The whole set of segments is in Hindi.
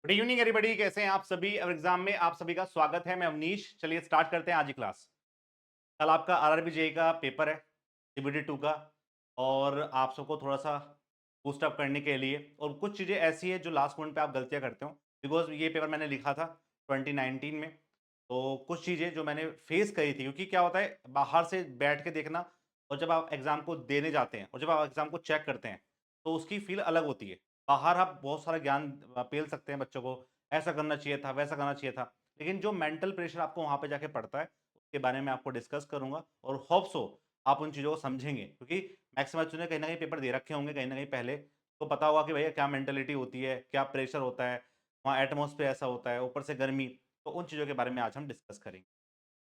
गुड इवनिंग एवरीबॉडी, कैसे हैं आप सभी। और एग्जाम में आप सभी का स्वागत है। मैं अवनीश। चलिए स्टार्ट करते हैं आज की क्लास। कल आपका आरआरबी जेई का पेपर है, सीबीटी 2 का। और आप सबको थोड़ा सा बूस्ट अप करने के लिए और कुछ चीज़ें ऐसी है जो लास्ट मोमेंट पे आप गलतियां करते हो। बिकॉज ये पेपर मैंने लिखा था 2019 में, तो कुछ चीज़ें जो मैंने फेस करी थी, क्योंकि क्या होता है बाहर से बैठ के देखना और जब आप एग्जाम को देने जाते हैं और जब आप एग्जाम को चेक करते हैं तो उसकी फील अलग होती है। बाहर आप बहुत सारा ज्ञान पेल सकते हैं बच्चों को, ऐसा करना चाहिए था, वैसा करना चाहिए था। लेकिन जो मेंटल प्रेशर आपको वहाँ पे जाके पड़ता है, उसके बारे में आपको डिस्कस करूँगा और होप सो आप उन चीज़ों को समझेंगे। क्योंकि मैक्सिमम बच्चों ने कहीं न कहीं पेपर दे रखे होंगे कहीं न कहीं पहले, तो पता होगा कि भैया क्या मेंटालिटी होती है, क्या प्रेशर होता है, वहाँ एटमॉस्फेयर ऐसा होता है, ऊपर से गर्मी। तो उन चीज़ों के बारे में आज हम डिस्कस करेंगे।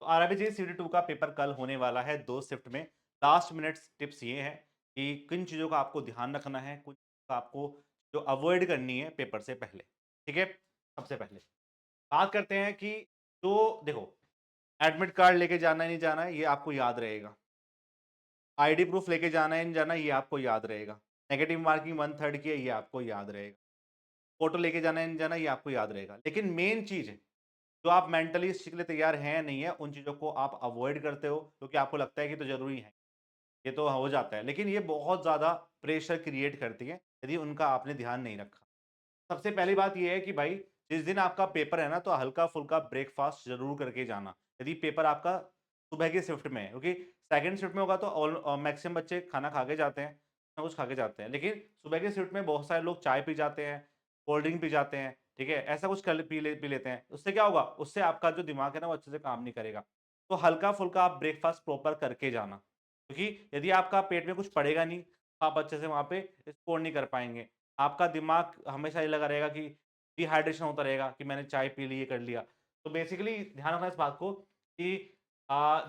तो आरआरबी सीडी 2 का पेपर कल होने वाला है 2 शिफ्ट में। लास्ट मिनट्स टिप्स ये हैं कि किन चीज़ों का आपको ध्यान रखना है, कुछ आपको जो अवॉइड करनी है पेपर से पहले। ठीक है? सबसे पहले बात करते हैं कि जो देखो, एडमिट कार्ड लेके जाना है नहीं जाना है ये आपको याद रहेगा। आईडी प्रूफ लेके जाना है नहीं जाना है ये आपको याद रहेगा। नेगेटिव मार्किंग 1/3 की है ये आपको याद रहेगा। फ़ोटो लेके जाना है नहीं जाना है ये आपको याद रहेगा। लेकिन मेन चीज़ जो आप मेंटली इस चीज़ के लिए तैयार हैं या नहीं है, उन चीज़ों को आप अवॉइड करते हो क्योंकि आपको लगता है कि तो ज़रूरी है। ये तो हो जाता है, लेकिन ये बहुत ज़्यादा प्रेशर क्रिएट करती है यदि उनका आपने ध्यान नहीं रखा। सबसे पहली बात ये है कि भाई जिस दिन आपका पेपर है ना, तो हल्का-फुल्का ब्रेकफ़ास्ट ज़रूर करके जाना। यदि पेपर आपका सुबह की शिफ्ट में है, क्योंकि सेकंड शिफ्ट में होगा तो मैक्सिमम बच्चे खाना खा के जाते हैं, कुछ ना कुछ खा के जाते हैं। लेकिन सुबह की शिफ्ट में बहुत सारे लोग चाय पी जाते हैं, कोल्ड ड्रिंक पी जाते हैं, ठीक है? ऐसा कुछ कर पी लेते हैं। उससे क्या होगा? उससे आपका जो दिमाग है ना, वो अच्छे से काम नहीं करेगा। तो हल्का-फुल्का आप ब्रेकफ़ास्ट प्रॉपर करके जाना, क्योंकि यदि आपका पेट में कुछ पड़ेगा नहीं, तो आप अच्छे से वहाँ पे स्कोर नहीं कर पाएँगे। आपका दिमाग हमेशा ये लगा रहेगा कि डिहाइड्रेशन होता रहेगा कि मैंने चाय पी ली, ये कर लिया। तो बेसिकली ध्यान रखना इस बात को कि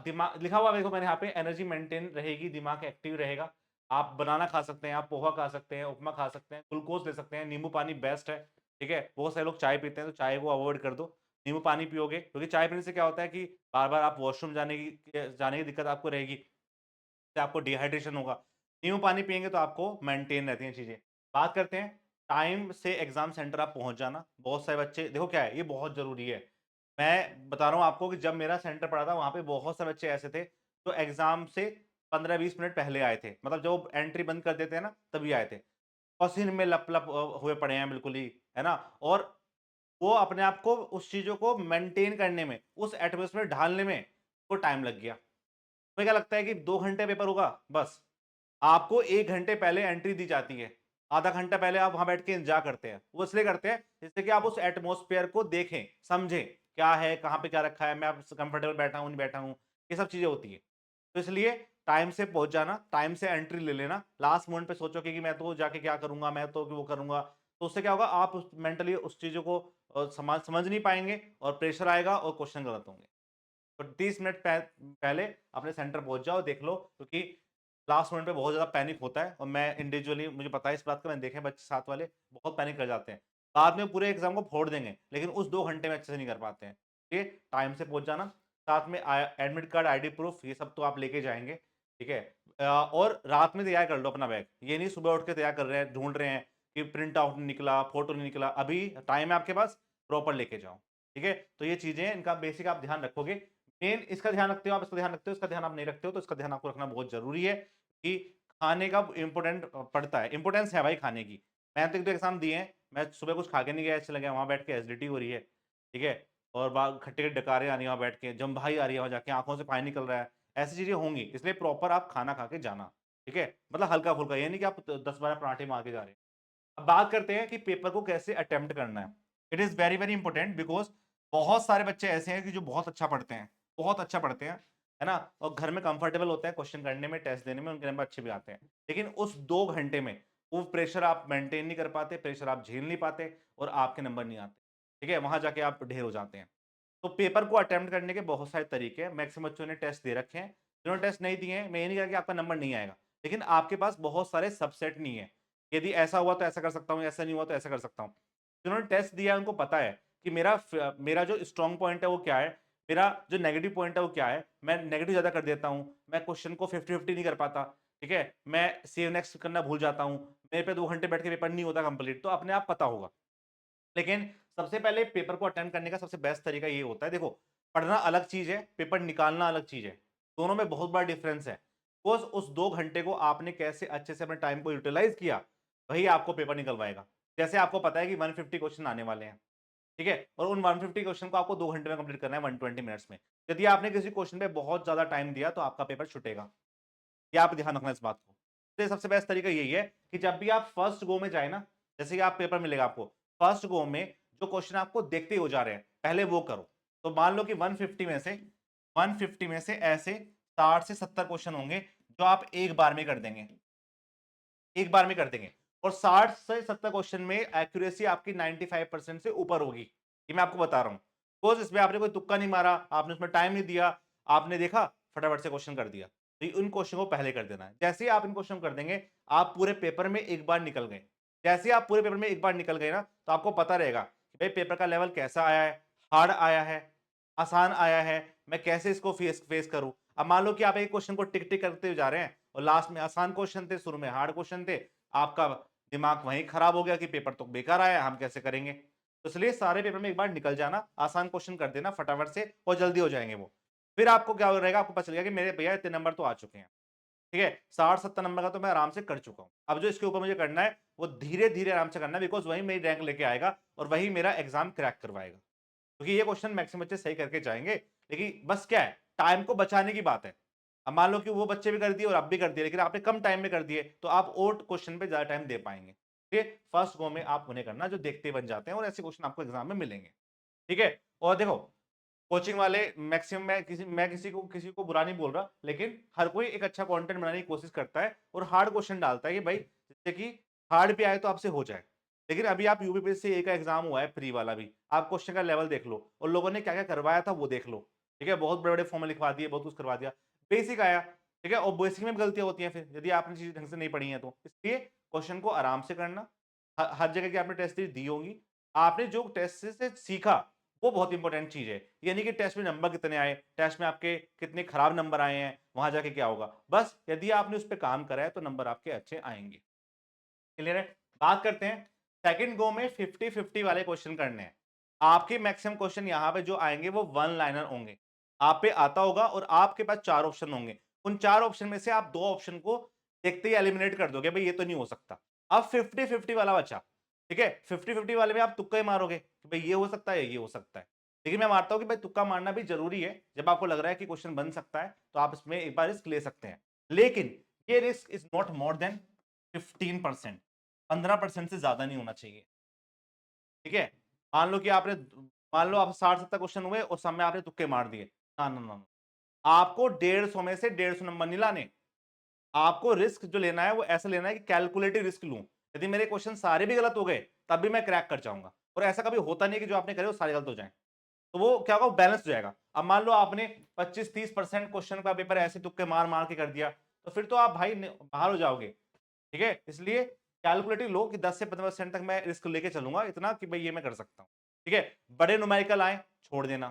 दिमाग लिखा हुआ है देखो मैंने यहाँ पे, एनर्जी मेंटेन रहेगी, दिमाग एक्टिव रहेगा। आप बनाना खा सकते हैं, आप पोहा खा सकते हैं, उपमा खा सकते हैं, ग्लूकोज़ ले सकते हैं, नींबू पानी बेस्ट है, ठीक है? बहुत सारे लोग चाय पीते हैं, तो चाय को अवॉइड कर दो। नींबू पानी पियोगे, क्योंकि चाय पीने से क्या होता है कि बार-बार आप वॉशरूम जाने की दिक्कत आपको रहेगी। से आपको डिहाइड्रेशन होगा। नींबू पानी पिएँगे तो आपको मेंटेन रहती हैं चीज़ें। बात करते हैं टाइम से एग्ज़ाम सेंटर आप पहुँच जाना। बहुत सारे बच्चे देखो क्या है, ये बहुत ज़रूरी है। मैं बता रहा हूँ आपको कि जब मेरा सेंटर पड़ा था वहाँ पे बहुत सारे बच्चे ऐसे थे जो एग्ज़ाम से 15-20 मिनट पहले आए थे। मतलब जो एंट्री बंद कर देते हैं ना, तभी आए थे। पसीने में लप-लप हुए पड़े हैं बिल्कुल ही, है ना? और वो अपने आप को उस चीज़ों को मेंटेन करने में, उस एटमॉस्फेयर ढालने में को टाइम लग गया। तुम्हें क्या लगता है कि 2 घंटे पेपर होगा? बस। आपको 1 घंटे पहले एंट्री दी जाती है। आधा घंटा पहले आप वहाँ बैठ के इंतज़ार करते हैं। वो इसलिए करते हैं जिससे कि आप उस एटमॉस्फेयर को देखें, समझें। क्या है, कहाँ पे क्या रखा है, मैं अब स कंफर्टेबल बैठा हूँ, नहीं बैठा हूँ। ये सब चीज़ें होती हैं। तो इसलिए टाइम से पहुँच जाना, टाइम से एंट्री ले लेना। लास्ट मोमेंट पे सोचोगे कि मैं तो जाके क्या करूँगा, मैं तो वो करूँगा। तो उससे क्या होगा, आप उस मेंटली उस चीज़ों को समझ नहीं पाएँगे और प्रेशर आएगा और क्वेश्चन गलत होंगे। तो 30 मिनट पहले अपने सेंटर पहुँच जाओ, देख लो, क्योंकि लास्ट मोमेंट पे बहुत ज़्यादा पैनिक होता है और मैं इंडिविजुअली मुझे पता है इस बात का, मैंने देखे हैं बच्चे साथ वाले बहुत पैनिक कर जाते हैं। बाद में पूरे एग्ज़ाम को फोड़ देंगे, लेकिन उस 2 घंटे में अच्छे से नहीं कर पाते हैं। ये टाइम से पहुँच जाना, साथ में एडमिट कार्ड, आईडी प्रूफ ये सब तो आप लेके जाएँगे, ठीक है? और रात में तैयार कर लो अपना बैग। ये नहीं सुबह उठ के तैयार कर रहे हैं, ढूँढ रहे हैं कि प्रिंट आउट नहीं निकला, फोटो नहीं निकला। अभी टाइम है आपके पास, प्रॉपर लेके जाओ, ठीक है? तो ये चीज़ें इनका बेसिक आप ध्यान रखोगे। मेन इसका ध्यान रखते हो आप, इसका ध्यान रखते हो, इसका ध्यान आप नहीं रखते हो, तो इसका ध्यान आपको रखना बहुत ज़रूरी है कि खाने का इम्पोर्टेंट पड़ता है, इम्पोर्टेंस है भाई खाने की। मैंने तो 1-2 एग्ज़ाम दिए हैं, मैं सुबह कुछ खा के नहीं गया, ऐसे लगे वहाँ बैठ के एसिडिटी हो रही है, ठीक है? और बा खट्टे डकारें आ रही है वहाँ बैठ के, जम्भाई आ रही है वहाँ जाके, आँखों से पानी निकल रहा है, ऐसी चीज़ें होंगी, इसलिए प्रॉपर आप खाना खा के जाना, ठीक है? मतलब हल्का-फुल्का, ये नहीं कि आप 10-12 पराठे मार के जा रहे हैं। अब बात करते हैं कि पेपर को कैसे अटेम्प्ट करना है। It is very, very important because बहुत सारे बच्चे ऐसे हैं कि जो बहुत अच्छा पढ़ते हैं, बहुत अच्छा पढ़ते हैं, है ना? और घर में कंफर्टेबल होते हैं क्वेश्चन करने में, टेस्ट देने में, उनके नंबर अच्छे भी आते हैं। लेकिन उस 2 घंटे में वो प्रेशर आप मेंटेन नहीं कर पाते, प्रेशर आप झेल नहीं पाते और आपके नंबर नहीं आते, ठीक है? वहाँ जाके आप ढेर हो जाते हैं। तो पेपर को अटेम्प्ट करने के बहुत सारे तरीके हैं। मैक्सिमम बच्चों ने टेस्ट दे रखे हैं। जिन्होंने टेस्ट नहीं दिए हैं, मैं ये नहीं कह रहा कि आपका नंबर नहीं आएगा। लेकिन आपके पास बहुत सारे सबसेट नहीं है। यदि ऐसा हुआ तो ऐसा कर सकता हूँ, ऐसा नहीं हुआ तो ऐसा कर सकता हूँ। जिन्होंने टेस्ट दिया है उनको पता है कि मेरा जो स्ट्रॉन्ग पॉइंट है वो क्या है, मेरा जो नेगेटिव पॉइंट है वो क्या है। मैं नेगेटिव ज़्यादा कर देता हूँ, मैं क्वेश्चन को 50-50 नहीं कर पाता, ठीक है? मैं सेव नेक्स्ट करना भूल जाता हूँ, मेरे पे 2 घंटे बैठ के पेपर नहीं होता कंप्लीट, तो अपने आप पता होगा। लेकिन सबसे पहले पेपर को अटेम्प्ट करने का सबसे बेस्ट तरीका ये होता है, देखो पढ़ना अलग चीज है, पेपर निकालना अलग चीज है, दोनों में बहुत बड़ा डिफरेंस है। बिकॉज उस 2 घंटे को आपने कैसे अच्छे से अपने टाइम को यूटिलाइज किया, वही आपको पेपर निकलवाएगा। जैसे आपको पता है कि 150 क्वेश्चन आने वाले हैं, ठीक है, और उन 150 क्वेश्चन को आपको 2 घंटे में कंप्लीट करना है, 120 मिनट्स में। यदि आपने किसी क्वेश्चन पे बहुत ज्यादा टाइम दिया तो आपका पेपर छूटेगा। ये आप ध्यान रखना इस बात को। तो ये सबसे बेस्ट तरीका यही है कि जब भी आप फर्स्ट गो में जाए ना, जैसे कि आप पेपर मिलेगा आपको, फर्स्ट गो में जो क्वेश्चन आपको देखते हो जा रहे हैं, पहले वो करो। तो मान लो कि 150 में से ऐसे 60 से 70 क्वेश्चन होंगे जो आप एक बार में कर देंगे, एक बार में कर देंगे। और 60 से 70 क्वेश्चन में एक्यूरेसी आपकी 95% से ऊपर होगी, ये मैं आपको बता रहा हूं। बिकॉज इसमें आपने कोई तुक्का नहीं मारा, आपने उसमें टाइम नहीं दिया, आपने देखा फटाफट से क्वेश्चन कर दिया। तो उन क्वेश्चन को पहले कर देना है। जैसे ही आप इन क्वेश्चन कर देंगे, आप पूरे पेपर में एक बार निकल गए। जैसे ही आप पूरे पेपर में एक बार निकल गए ना, तो आपको पता रहेगा कि भाई पेपर का लेवल कैसा आया है, हार्ड आया है, आसान आया है, मैं कैसे इसको फेस फेस करूं। अब मान लो कि आप एक क्वेश्चन को टिक टिक करते हुए जा रहे हैं और लास्ट में आसान क्वेश्चन थे, शुरू में हार्ड क्वेश्चन थे, आपका दिमाग वहीं खराब हो गया कि पेपर तो बेकार आया, हम कैसे करेंगे। तो इसलिए सारे पेपर में एक बार निकल जाना, आसान क्वेश्चन कर देना फटाफट से और जल्दी हो जाएंगे वो। फिर आपको क्या रहेगा, आपको पता चलेगा कि मेरे भैया इतने नंबर तो आ चुके हैं, ठीक है, 60-70 नंबर का तो मैं आराम से कर चुका हूं। अब जो इसके ऊपर मुझे करना है वो धीरे धीरे आराम से करना है, बिकॉज वही मेरी रैंक लेके आएगा और वही मेरा एग्जाम क्रैक करवाएगा। क्योंकि ये क्वेश्चन मैक्सिमम बच्चे सही करके जाएंगे, लेकिन बस क्या है, टाइम को बचाने की बात है। अब मान लो कि वो बच्चे भी कर दिए और आप भी कर दिए, लेकिन आपने कम टाइम में कर दिए, तो आप और क्वेश्चन पे ज्यादा टाइम दे पाएंगे। ठीक है, फर्स्ट गो में आप उन्हें करना जो देखते बन जाते हैं, और ऐसे क्वेश्चन आपको एग्जाम में मिलेंगे। ठीक है, और देखो कोचिंग वाले मैक्सिमम, मैं किसी को बुरा नहीं बोल रहा, लेकिन हर कोई एक अच्छा कंटेंट बनाने की कोशिश करता है और हार्ड क्वेश्चन डालता है कि भाई जिससे कि हार्ड भी आए तो आपसे हो जाए। लेकिन अभी आप यूपीपीएससी ए का एग्जाम हुआ है फ्री वाला भी, आप क्वेश्चन का लेवल देख लो और लोगों ने क्या क्या करवाया था वो देख लो। ठीक है, बहुत बड़े बड़े फॉर्म लिखवा दिए, बहुत कुछ करवा दिया, बेसिक आया। ठीक है, और बेसिक में भी गलतियां होती हैं फिर यदि आपने चीजें ढंग से नहीं पढ़ी हैं तो। इसलिए क्वेश्चन को आराम से करना। हर जगह की आपने टेस्ट सीरीज दी होंगी, आपने जो टेस्ट से सीखा वो बहुत इंपॉर्टेंट चीज है। ये नहीं कि टेस्ट में नंबर कितने आए, टेस्ट में आपके कितने खराब नंबर आए हैं, वहां जाके क्या होगा। बस यदि आपने उस पर काम करा है तो नंबर आपके अच्छे आएंगे। क्लियर है। बात करते हैं सेकंड गो में 50-50 वाले क्वेश्चन करने हैं। आपके मैक्सिमम क्वेश्चन यहाँ पे जो आएंगे वो वन लाइनर होंगे। आप पे आता होगा और आपके पास 4 ऑप्शन होंगे। उन 4 ऑप्शन में से आप 2 ऑप्शन को देखते ही एलिमिनेट कर दोगे, भाई ये तो नहीं हो सकता। अब 50-50 वाला बचा। ठीक है, 50-50 वाले में आप तुक्का ही मारोगे कि भाई ये हो सकता है, ये हो सकता है। लेकिन मैं मानता हूं कि भाई तुक्का मारना भी जरूरी है। जब आपको लग रहा है कि क्वेश्चन बन सकता है तो आप इसमें एक बार रिस्क ले सकते हैं। लेकिन ये risk is not more than 15%। 15% से ज्यादा नहीं होना चाहिए। ठीक है, मान लो कि आपने, मान लो आप 60-70 क्वेश्चन हुए और सब में आपने तुक्के मार दिए, ना ना ना ना। आपको 150 में से 150 नंबर नहीं लाने। आपको रिस्क जो लेना है वो ऐसा लेना है कि कैलकुलेटिव रिस्क लूं। यदि मेरे क्वेश्चन सारे भी गलत हो गए तब भी मैं क्रैक कर जाऊंगा, और ऐसा कभी होता नहीं है कि जो आपने करे वो सारे गलत हो जाएं। तो वो क्या होगा, बैलेंस हो जाएगा। अब मान लो आपने 25-30% क्वेश्चन का पेपर ऐसे तुक्के मार मार के कर दिया, तो फिर तो आप भाई बाहर हो जाओगे। ठीक है, इसलिए कैलकुलेटिव लो कि 10 से 15% तक मैं रिस्क लेके चलूंगा, इतना कि भाई ये मैं कर सकता हूं। ठीक है, बड़े न्यूमेरिकल आए छोड़ देना।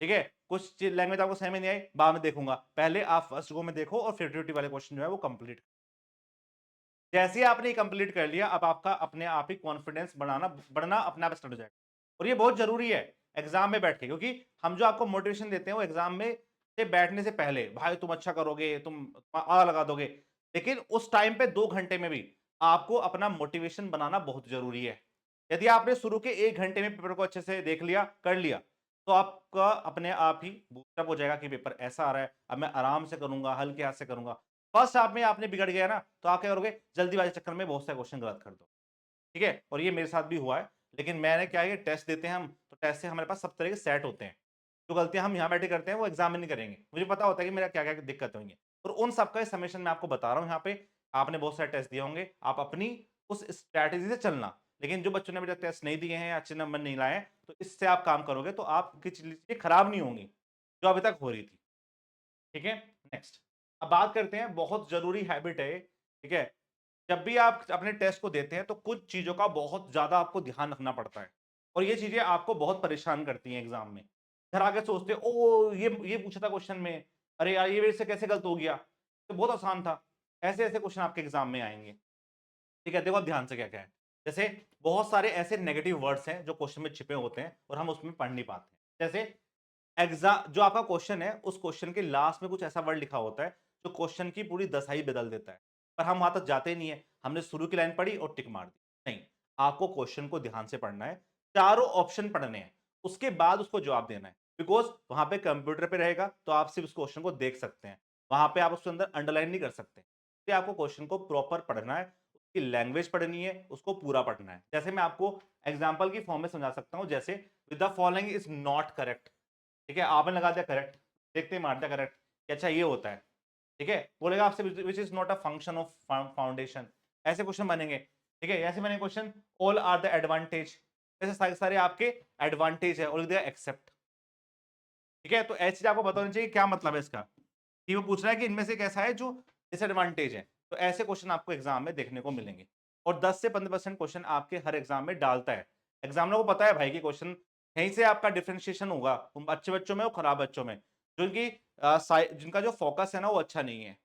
ठीक है, कुछ लैंग्वेज आपको समझ में नहीं आई, बाद में देखूंगा, पहले आप फर्स्ट गो में देखो और 50-50 वाले क्वेश्चन जो है वो कंप्लीट। जैसे ही आपने कंप्लीट कर लिया, अब आपका अपने आप ही कॉन्फिडेंस बढ़ना अपने आप स्टार्ट हो जाएगा। और ये बहुत जरूरी है एग्जाम में बैठ के, क्योंकि हम जो आपको मोटिवेशन देते हैं वो एग्जाम में से बैठने से पहले, भाई तुम अच्छा करोगे, तुम आ लगा दोगे। लेकिन उस टाइम पे 2 घंटे में भी आपको अपना मोटिवेशन बनाना बहुत जरूरी है। यदि आपने शुरू के 1 घंटे में पेपर को अच्छे से देख लिया, कर लिया, तो आपका अपने आप ही बूस्टअप हो जाएगा कि पेपर ऐसा आ रहा है, अब मैं आराम से करूंगा, हल्के हाथ से करूंगा। फर्स्ट हाफ में आपने बिगड़ गया ना, तो आप क्या करोगे, जल्दीबाजी के चक्कर में बहुत सारे क्वेश्चन गलत कर दो। ठीक है, और ये मेरे साथ भी हुआ है। लेकिन मैंने क्या है, टेस्ट देते हैं हम, तो टेस्ट से हमारे पास सब तरह के सेट होते हैं। जो गलतियां हम यहाँ बैठे करते हैं वो एग्जाम में नहीं करेंगे, मुझे पता होता है कि मेरा क्या क्या दिक्कत होंगी, और उन सबका समेशन मैं आपको बता रहा हूँ यहाँ पे। आपने बहुत सारे टेस्ट दिए होंगे, आप अपनी उस स्ट्रैटेजी से चलना। लेकिन जो बच्चों ने अभी तक टेस्ट नहीं दिए हैं, अच्छे नंबर नहीं लाए हैं, तो इससे आप काम करोगे तो आपकी चीजें खराब नहीं होंगी जो अभी तक हो रही थी। ठीक है, नेक्स्ट। अब बात करते हैं, बहुत जरूरी हैबिट है। ठीक है, जब भी आप अपने टेस्ट को देते हैं तो कुछ चीजों का बहुत ज्यादा आपको ध्यान रखना पड़ता है, और ये चीजें आपको बहुत परेशान करती हैं एग्जाम में। घर आके सोचते हो, ओ ये पूछा था क्वेश्चन में, अरे यार ये मेरे से कैसे गलत हो गया, तो बहुत आसान था। ऐसे ऐसे क्वेश्चन आपके एग्जाम में आएंगे। ठीक है, देखो ध्यान से क्या क्या है। जैसे बहुत सारे ऐसे नेगेटिव वर्ड्स हैं जो क्वेश्चन में छिपे होते हैं और हम उसमें पढ़ नहीं पाते हैं। जैसे एग्जाम जो आपका क्वेश्चन है, उस क्वेश्चन के लास्ट में कुछ ऐसा वर्ड लिखा होता है जो क्वेश्चन की पूरी दशा ही बदल देता है, पर हम वहां तक जाते ही नहीं है। हमने शुरू की लाइन पढ़ी और टिक मार दी। नहीं, आपको क्वेश्चन को ध्यान से पढ़ना है, चारों ऑप्शन पढ़ने हैं, उसके बाद उसको जवाब देना है। बिकॉज वहां पे कंप्यूटर पे रहेगा तो आप सिर्फ उस क्वेश्चन को देख सकते हैं, वहां पे आप उसके अंदर अंडरलाइन नहीं कर सकते। इसलिए आपको क्वेश्चन को प्रॉपर पढ़ना है, उसकी लैंग्वेज पढ़नी है, उसको पूरा पढ़ना है। जैसे मैं आपको एग्जाम्पल की फॉर्म में समझा सकता हूँ, जैसे with the following is not correct. ठीक है, आपने लगा दिया करेक्ट, देखते ही मार दिया करेक्ट कि अच्छा ये होता है। ठीक है, बोलेगा आपसे which is not a function of foundation. ऐसे क्वेश्चन बनेंगे। ठीक है, ऐसे बने question, all are the advantage, ऐसे सारे सारे आपके एडवांटेज है और लिख दिया एक्सेप्ट। ठीक है, तो ऐसी चीज आपको बतानी चाहिए क्या मतलब है इसका, कि वो पूछ रहा है कि इनमें से कैसा है जो डिसएडवांटेज है। तो ऐसे क्वेश्चन आपको एग्जाम में देखने को मिलेंगे और 10 से 15% क्वेश्चन आपके हर एग्जाम में डालता है। एग्जामिनर को पता है भाई कि क्वेश्चन यहीं से आपका डिफरेंशिएशन होगा, अच्छे बच्चों में और खराब बच्चों में, जिनकी जिनका जो फोकस है ना वो अच्छा नहीं है।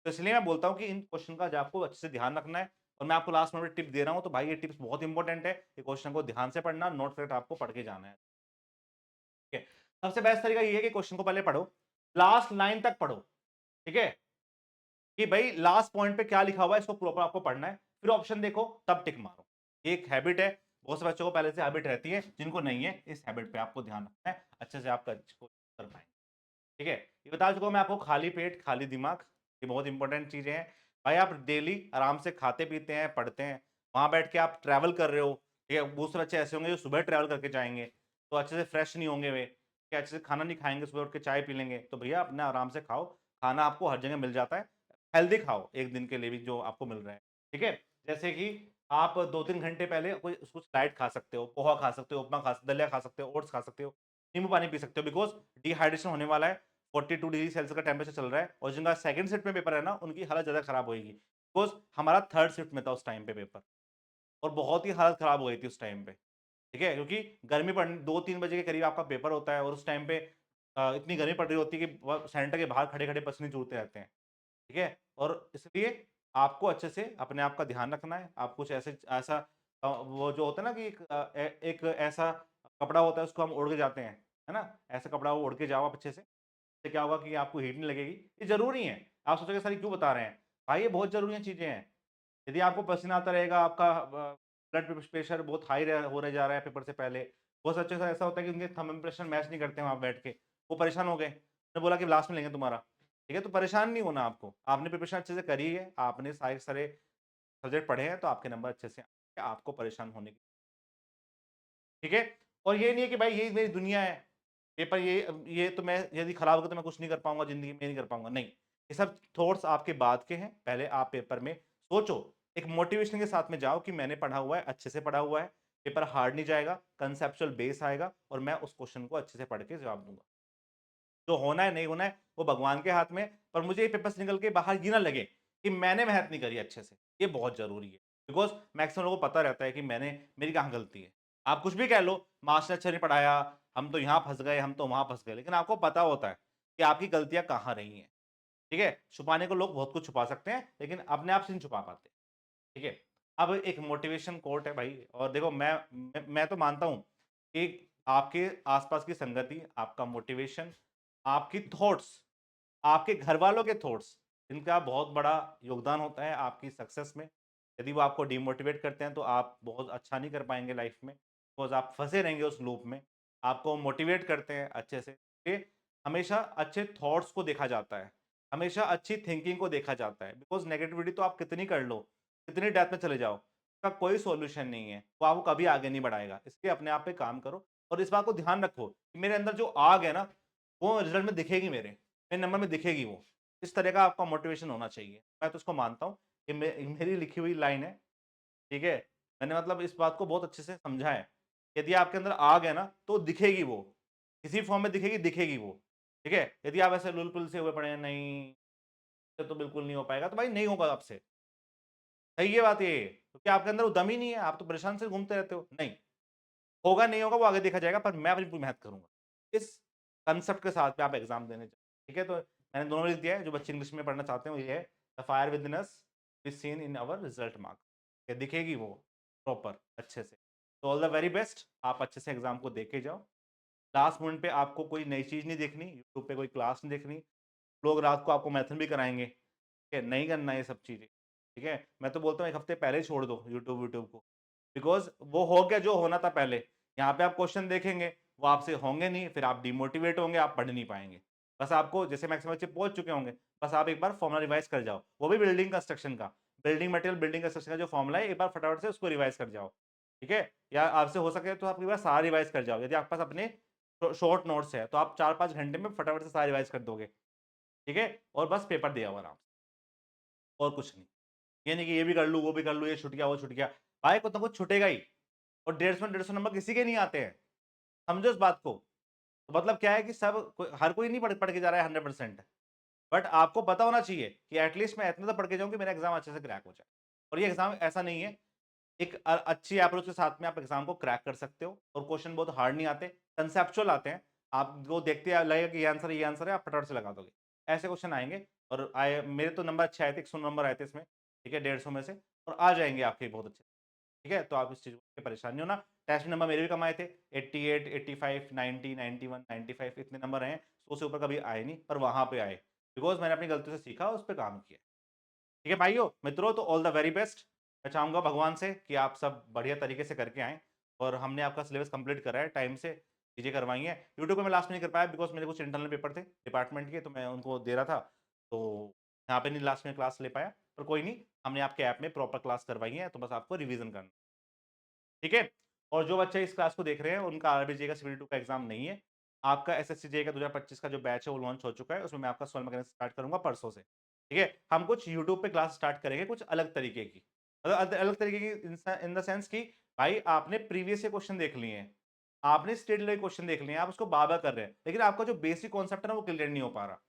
तो इसलिए मैं बोलता हूँ कि इन क्वेश्चन का जो आपको अच्छे से ध्यान रखना है, और मैं आपको लास्ट में टिप दे रहा हूँ, तो भाई ये टिप्स बहुत इंपॉर्टेंट है कि क्वेश्चन को ध्यान से पढ़ना, नोट करके आपको पढ़ के जाना है। ठीक है, सबसे बेस्ट तरीका ये है कि क्वेश्चन को पहले पढ़ो, लास्ट लाइन तक पढ़ो। ठीक है, कि भाई लास्ट पॉइंट पे क्या लिखा हुआ है इसको प्रॉपर आपको पढ़ना है, फिर ऑप्शन देखो तब टिक मारो। ये एक हैबिट है, बहुत से बच्चों को पहले से हैबिट रहती है, जिनको नहीं है इस हैबिट पे आपको ध्यान रखना है, अच्छे से आप कर पाएंगे। ठीक है, ये बता चुका हूं मैं आपको, खाली पेट खाली दिमाग, ये बहुत इंपॉर्टेंट चीजें हैं। भाई आप डेली आराम से खाते पीते हैं, पढ़ते हैं, वहां बैठ के आप ट्रैवल कर रहे हो। ठीक है, बहुत से बच्चे ऐसे होंगे जो सुबह ट्रैवल करके जाएंगे तो अच्छे से फ्रेश नहीं होंगे वे, कि अच्छे से खाना नहीं खाएंगे, सुबह उठ के चाय पी लेंगे। तो भैया अपने आराम से खाओ, खाना आपको हर जगह मिल जाता है, हेल्दी खाओ एक दिन के लिए भी जो आपको मिल रहा है। ठीक है, जैसे कि आप 2-3 घंटे पहले कोई कुछ डाइट खा सकते हो, पोहा खा सकते हो, उपमा खा सकते, दलिया खा सकते हो, ओट्स खा सकते हो, नींबू पानी पी सकते हो, बिकॉज डिहाइड्रेशन होने वाला है। 42 डिग्री सेल्सियस का टेम्परेचर चल रहा है और जिनका सेकंड शिफ्ट में पेपर है ना, उनकी हालत ज्यादा खराब होगी, बिकॉज हमारा थर्ड शिफ्ट में था उस टाइम पे पेपर, और बहुत ही हालत खराब हो गई थी उस टाइम पे। ठीक है, क्योंकि गर्मी पड़ 2-3 बजे के करीब आपका पेपर होता है और उस टाइम पे इतनी गर्मी पड़ रही होती है कि सेंटर के बाहर खड़े खड़े पसीने छूटते रहते हैं। ठीक है, और इसलिए आपको अच्छे से अपने आप का ध्यान रखना है। आप कुछ ऐसे ऐसा वो जो होता है ना कि एक ऐसा कपड़ा होता है उसको हम ओढ़ के जाते हैं, है ना, ऐसा कपड़ा वो ओढ़ के जाओ आप अच्छे से। इससे क्या होगा कि आपको हीट नहीं लगेगी। ये जरूरी है, आप सोचोगे सर ये क्यों बता रहे हैं, भाई ये बहुत जरूरी चीजें हैं। यदि आपको पसीना आता रहेगा, आपका ब्लड प्रेशर बहुत हाई हो रहा जा रहा है पेपर से पहले, बहुत अच्छे से ऐसा होता है कि उनके थंब इम्प्रेशन मैच नहीं करते हैं वहां बैठ के, वो परेशान हो गए, उन्होंने बोला कि लास्ट में लेंगे तुम्हारा। ठीक है, तो परेशान नहीं होना आपको, आपने प्रिपरेशन अच्छे से करी है, आपने सारे सारे सब्जेक्ट पढ़े हैं, तो आपके नंबर अच्छे से आएंगे, आपको परेशान होने की। ठीक है, और ये नहीं है कि भाई ये मेरी दुनिया है, पेपर ये तो मैं यदि खराब होगा तो मैं कुछ नहीं कर पाऊंगा जिंदगी में, नहीं कर पाऊंगा, नहीं। ये सब थॉट्स आपके बाद के हैं, पहले आप पेपर में सोचो, एक मोटिवेशन के साथ में जाओ कि मैंने पढ़ा हुआ है, अच्छे से पढ़ा हुआ है, पेपर हार्ड नहीं जाएगा, कंसेप्चुअल बेस आएगा और मैं उस क्वेश्चन को अच्छे से पढ़ के जवाब दूंगा। जो होना है नहीं होना है वो भगवान के हाथ में, पर मुझे ये पेपर से निकल के बाहर ये ना लगे कि मैंने मेहनत नहीं करी अच्छे से, ये बहुत जरूरी है। बिकॉज मैक्सिमम लोगों को पता रहता है कि मैंने मेरी कहाँ गलती है। आप कुछ भी कह लो, मास्टर अच्छा नहीं पढ़ाया, हम तो यहाँ फंस गए, हम तो वहां फंस गए, लेकिन आपको पता होता है कि आपकी गलतियां कहाँ रही हैं। ठीक है, छुपाने को लोग बहुत कुछ छुपा सकते हैं लेकिन अपने आप से नहीं छुपा पाते। ठीक है, अब एक मोटिवेशन कोट है भाई, और देखो मैं तो मानता हूं कि आपके आसपास की संगति, आपका मोटिवेशन, आपकी थॉट्स, आपके घर वालों के थॉट्स, इनका बहुत बड़ा योगदान होता है आपकी सक्सेस में। यदि वो आपको डिमोटिवेट करते हैं तो आप बहुत अच्छा नहीं कर पाएंगे लाइफ में, बिकॉज आप फंसे रहेंगे उस लूप में। आपको मोटिवेट करते हैं अच्छे से, कि हमेशा अच्छे थॉट्स को देखा जाता है, हमेशा अच्छी थिंकिंग को देखा जाता है, बिकॉज नेगेटिविटी तो आप कितनी कर लो, कितनी डेप्थ में चले जाओ, उसका कोई सॉल्यूशन नहीं है, वो आपको कभी आगे नहीं बढ़ाएगा। इसलिए अपने आप पे काम करो और इस बात को ध्यान रखो कि मेरे अंदर जो आग है ना, वो रिजल्ट में दिखेगी, मेरे नंबर में दिखेगी वो। इस तरह का आपका मोटिवेशन होना चाहिए। मैं तो इसको मानता हूँ कि मेरी लिखी हुई लाइन है। ठीक है, मैंने मतलब इस बात को बहुत अच्छे से समझा है। यदि आपके अंदर आग है ना तो दिखेगी वो, किसी फॉर्म में दिखेगी, दिखेगी वो। ठीक है, यदि आप ऐसे लुल-पुल से हुए पड़े हैं, नहीं, ये तो बिल्कुल नहीं हो पाएगा, तो भाई नहीं होगा आपसे। सही है बात ये, क्योंकि आपके अंदर वो दम ही नहीं है, आप तो परेशान से घूमते रहते हो। नहीं, होगा नहीं होगा वो आगे देखा जाएगा, पर मैं अपनी पूरी मेहनत करूँगा। इस कांसेप्ट के साथ में आप एग्ज़ाम देने जाओ। ठीक है, तो मैंने दोनों लिख दिया है, जो बच्चे इंग्लिश में पढ़ना चाहते हैं वो ये है, the fire within us is seen in our result mark. ये दिखेगी वो। प्रॉपर अच्छे से। तो ऑल द वेरी बेस्ट, आप अच्छे से एग्ज़ाम को दे के जाओ। लास्ट मोमेंट पे आपको कोई नई चीज़ नहीं देखनी, यूट्यूब पे कोई क्लास नहीं देखनी। लोग रात को आपको मैथन भी कराएँगे, ठीक है? नहीं करना ये सब चीज़ें, ठीक है? मैं तो बोलता हूँ 1 हफ्ते पहले ही छोड़ दो यूट्यूब व्यूट्यूब को। बिकॉज़ वो हो गया जो होना था पहले। यहाँ पे आप क्वेश्चन देखेंगे, वो आपसे होंगे नहीं, फिर आप डिमोटिवेट होंगे, आप पढ़ नहीं पाएँगे। बस आपको जैसे मैक्सिमम बच्चे पहुँच चुके होंगे, बस आप एक बार फ़ॉर्मूला रिवाइज़ कर जाओ। वो भी बिल्डिंग कंस्ट्रक्शन का। बिल्डिंग मटेरियल, बिल्डिंग कंस्ट्रक्शन का जो फ़ॉर्मूला है, एक बार फटाफट से उसको रिवाइज़ कर जाओ, ठीक है? या आपसे हो सके तो आप एक बार सारा रिवाइज़ कर जाओ। यदि आपके पास अपने शॉर्ट नोट्स है, तो आप 4-5 घंटे में फटाफट से सारा रिवाइज़ कर दोगे, ठीक है? और बस पेपर दे आओ आराम से, और कुछ नहीं। ये नहीं कि ये भी कर लूँ, वो भी कर लूँ, ये छूट गया, वो छूट गया। भाई कुछ ना कुछ छूटेगा ही, और 150 नंबर किसी के नहीं आते हैं। समझो इस बात को। तो मतलब क्या है कि हर कोई नहीं पढ़ पढ़ के जा रहा है 100%, बट आपको पता होना चाहिए कि एटलीस्ट मैं इतना तो पढ़ के जाऊँ कि मेरा एग्ज़ाम अच्छे से क्रैक हो जाए। और ये एग्ज़ाम ऐसा नहीं है, एक अच्छी अप्रोच के साथ में आप एग्ज़ाम को क्रैक कर सकते हो, और क्वेश्चन बहुत हार्ड नहीं आते, कंसेप्चुअल आते हैं। आपको देखते लगेगा कि ये आंसर है, आप फटाफट से लगा दोगे। ऐसे क्वेश्चन आएँगे, और आए मेरे तो नंबर अच्छे आए थे, 100 नंबर आए थे इसमें, ठीक है, 150 में से, और आ जाएँगे आपके बहुत अच्छे। ठीक है? तो आप इस चीज़ की परेशान नहीं होना। टेस्ट में नंबर मेरे भी कम आए थे। 88, 85, 90, 91, 95 इतने नंबर आए हैं। 100 से ऊपर कभी आए नहीं, पर वहाँ पे आए। बिकॉज़ मैंने अपनी गलतियों से सीखा, उस पे काम किया। ठीक है भाइयों, मित्रों, तो ऑल द वेरी बेस्ट। मैं चाहूँगा भगवान से कि आप सब बढ़िया तरीके से करके आएँ, और हमने आपका सिलेबस कंप्लीट करा है, टाइम से चीज़ें करवाई हैं। यूट्यूब पे मैं लास्ट में नहीं कर पाया, बिकॉज़ मेरे कुछ इंटरनल पेपर थे डिपार्टमेंट के, तो मैं उनको दे रहा था। तो यहाँ पे नहीं लास्ट में क्लास ले पाया, पर कोई नहीं, हमने आपके ऐप में प्रॉपर क्लास करवाई है, तो बस आपको रिवीज़न करना, ठीक है? और जो बच्चे इस क्लास को देख रहे हैं, उनका आरआरबी का सिविल 2 का एग्ज़ाम नहीं है। आपका एसएससी जेईई का 2025 का जो बैच है, वो लॉन्च हो चुका है। उसमें मैं आपका सवाल मैकेनिक्स स्टार्ट करूँगा परसों से, ठीक है? हम कुछ यूट्यूब पे क्लास स्टार्ट करेंगे, कुछ अलग तरीके की। मतलब अलग तरीके की इन द सेंस कि भाई आपने प्रीवियस ईयर क्वेश्चन देख लिए हैं, आपने स्टेट लेवल क्वेश्चन देख लिए हैं, आप उसको बार-बार कर रहे हैं, लेकिन आपका जो बेसिक कॉन्सेप्ट है ना, वो क्लियर नहीं हो पा रहा।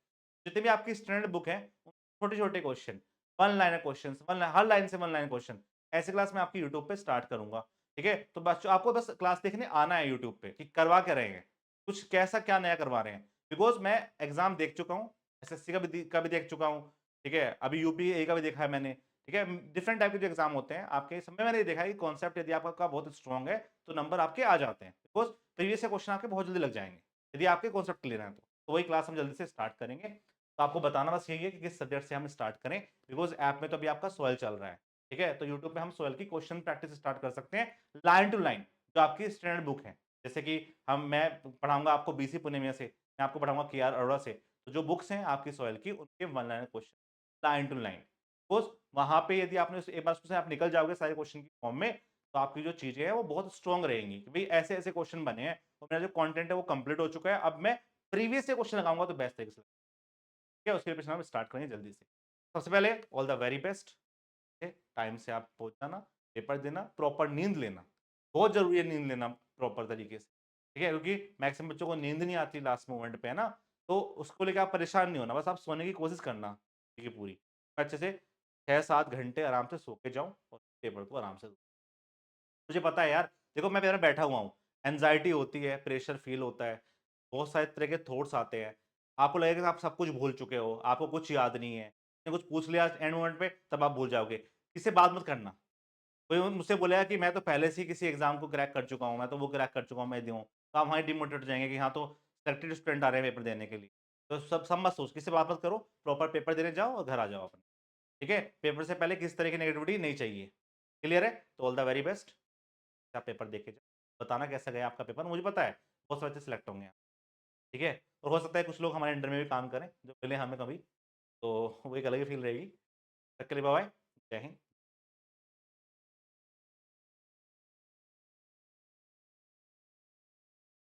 जितने भी आपकी स्टैंडर्ड बुक है, छोटे-छोटे question, one liner questions, one line हर लाइन से वन लाइन क्वेश्चन, ऐसी क्लास मैं आपकी यूट्यूब पे स्टार्ट करूँगा, ठीक है? तो बच्चों आपको बस क्लास देखने आना है यूट्यूब पे कि करवा क्या रहे हैं, कुछ कैसा क्या नया करवा रहे हैं। बिकॉज़ मैं एग्ज़ाम देख चुका हूँ, एसएससी का भी देख चुका हूँ, ठीक है? अभी यूपीएससी का भी देखा है मैंने, ठीक है? डिफरेंट टाइप के जो एग्ज़ाम होते हैं, आपके इसमें मैंने ये देखा है कि कॉन्सेप्ट यदि आपका बहुत स्ट्रॉन्ग है, तो नंबर आपके आ जाते हैं। बिकॉज़ प्रीवियस ईयर क्वेश्चन आपके बहुत जल्दी लग जाएँगे, यदि आपके कॉन्सेप्ट क्लियर हैं तो। तो वही क्लास हम जल्दी से स्टार्ट करेंगे। तो आपको बताना बस यही है कि किस सब्जेक्ट से हम स्टार्ट करें, बिकॉज़ ऐप में तो अभी आपका सोएल चल रहा है, ठीक है? तो यूट्यूब पे हम सोएल की क्वेश्चन प्रैक्टिस स्टार्ट कर सकते हैं, लाइन टू लाइन, जो आपकी स्टैंडर्ड बुक है। जैसे कि मैं पढ़ाऊँगा आपको बीसी पुनेमिया से, मैं आपको पढ़ाऊँगा केआर अरोड़ा से। तो जो बुक्स हैं आपकी सोएल की, उनके one liner question, line to line. Because वहाँ पे यदि आपने एक बार उससे आप निकल जाओगे सारे क्वेश्चन की फॉर्म में, तो आपकी जो चीज़ें हैं वो बहुत स्ट्रॉन्ग रहेंगी कि भई ऐसे-ऐसे क्वेश्चन बने हैं, और मेरा जो कंटेंट है वो कंप्लीट हो चुका है। अब मैं प्रीवियस से क्वेश्चन लगाऊँगा तो बेस्ट तरीके से, ठीक है? उसके प्रिपरेशन हम स्टार्ट करेंगे जल्दी से। सबसे पहले ऑल द वेरी बेस्ट, ठीक है? टाइम से आप पहुँच जाना, पेपर देना, प्रॉपर नींद लेना। बहुत ज़रूरी है नींद लेना प्रॉपर तरीके से, ठीक है? क्योंकि मैक्सिमम बच्चों को नींद नहीं आती लास्ट मोमेंट पे, है ना? तो उसको लेके आप परेशान नहीं होना, बस आप सोने की कोशिश करना, ठीक है पूरी। अच्छे से 6-7 घंटे आराम से सो के जाओ, और पेपर को आराम से दो। मुझे पता है यार, देखो मैं मेरा बैठा हुआ हूँ, एंग्ज़ायटी होती है, प्रेशर फ़ील होता है, बहुत सारे तरह के थॉट्स आते हैं। आपको लगेगा कि आप सब कुछ भूल चुके हो, आपको कुछ याद नहीं है। मैंने कुछ पूछ लिया एंड मोमेंट पे, तब आप भूल जाओगे। किसी से बात मत करना। कोई मुझसे बोलेगा कि मैं तो पहले से ही किसी एग्ज़ाम को क्रैक कर चुका हूँ, मैं तो वो क्रैक कर चुका हूँ, मैं दूँ। तो आप वहीं डिमोटिवेट हो जाएँगे कि हाँ, तो सेलेक्टेड स्टूडेंट आ रहे हैं पेपर देने के लिए। तो सब मत सोच, किसी से बात मत करो, प्रॉपर पेपर देने जाओ और घर आ जाओ अपना। ठीक है? पेपर से पहले किसी तरह की नेगेटिविटी नहीं चाहिए। क्लियर है? तो ऑल द वेरी बेस्ट। आप पेपर दे के जाओ। बताना कैसा गया आपका पेपर, मुझे पता है बहुत सारे बच्चे सिलेक्ट होंगे यहाँ, ठीक है? और हो सकता है कुछ लोग हमारे अंडर में भी काम करें, जो मिले हमें कभी, तो वो एक अलग ही फ़ील रहेगी। तब तक के लिए बाय-बाय, जय हिंद।